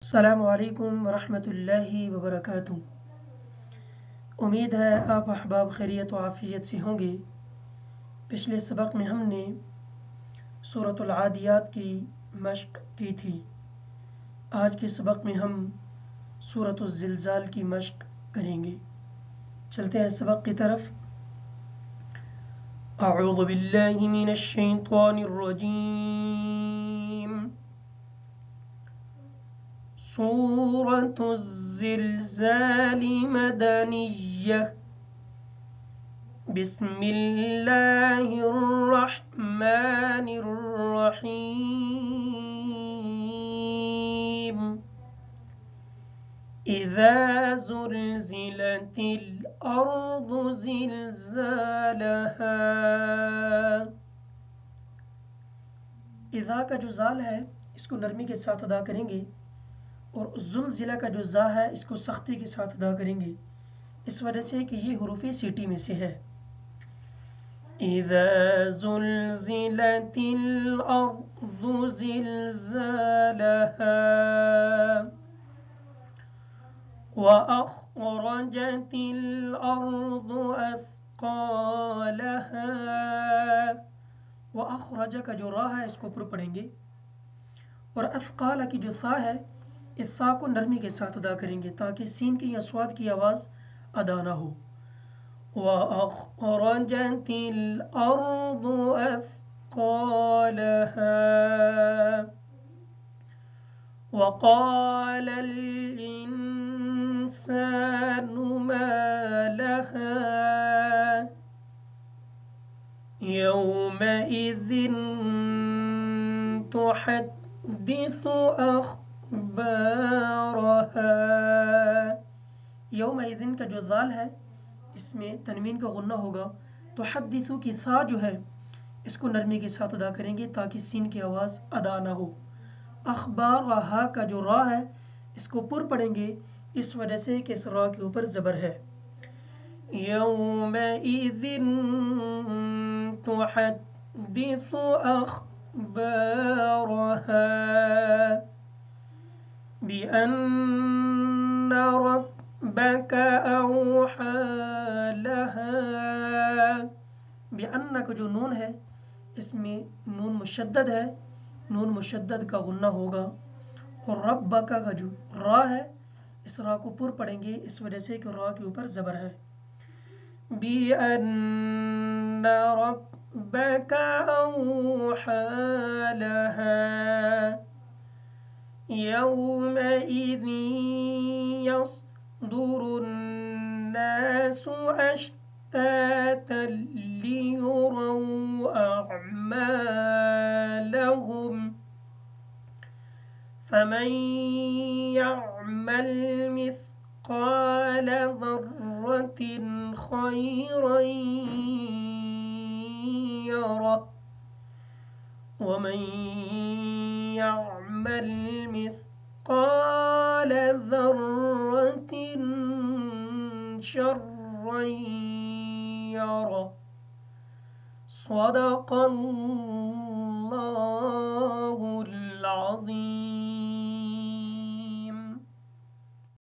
अस्सलामु अलैकुम वरहमतुल्लाहि वबरकातुह। उम्मीद है आप अहबाब खैरियत व आफियत से होंगे। पिछले सबक में हमने सूरतुल आदियात की मश्क की थी। आज के सबक में हम सूरतुल ज़िलज़ाल की मश्क करेंगे। चलते हैं सबक की तरफ। अऊज़ु बिल्लाहि मिनश शैतानिर रजीम। सूरतुज़्ज़िलज़ाल मदनिय्यह। बिस्मिल्लाहिर्रहमानिर्रहीम। इज़ा ज़ुलज़िलतिल अर्ज़ु ज़िलज़ालहा। इज़ा का जो ज़ाल है इसको नरमी के साथ अदा करेंगे और ज़ुलज़िला का जो ज़ा है इसको सख्ती के साथ अदा करेंगे, इस वजह से कि ये हुरूफ़ सीटी में से है। इज़ा ज़ुलज़िलतिल अर्ज़ु ज़िलज़ालहा व अख़रजतिल अर्ज़ु अथक़ालहा। व अख़रज का जो रा है इसको ऊपर पढ़ेंगे और अथक़ाल की जो सा है इस सा को नरमी के साथ अदा करेंगे ताकि सीन की या स्वाद की आवाज़ अदा ना हो। वअख़रजतिल अर्ज़ु अथक़ालहा वक़ालल इंसानु मा लहा यौमइज़िन तुहद्दिसु अख़बारहा। यौमइज़िन का जो ज़ाल है इसमें तनवीन का गुन्ना होगा। तो हद्दिसु की सा जो है इसको नरमी के साथ अदा करेंगे ताकि सीन की आवाज़ अदा ना हो। अखबार व हा का जो रा है इसको पुर पढ़ेंगे, इस वजह से कि इस रा के ऊपर ज़बर है। यौमइज़िन तुहद्दिसु अख़बारहा बिअन्न रब्बक औहा लहा। बिअन्न का जो नून है इसमें नून मुशद्दद है, नून मुशद्दद का गुन्ना होगा और रब्बक का जो रा है इस रा को पुर पढ़ेंगे, इस वजह से कि रा के ऊपर ज़बर है। बिअन्न रब्बक औहा लहा यौमइज़िन यस्दुरुन्नासु अश्तातन लियुरौ अअमालहुम फमन यअमल मिस्क़ाल ज़र्रतिन खैरन यरह वमन यअमल मिस्क़ाल ज़र्रतिन शर्रन यरह। सदक़ल्लाहुल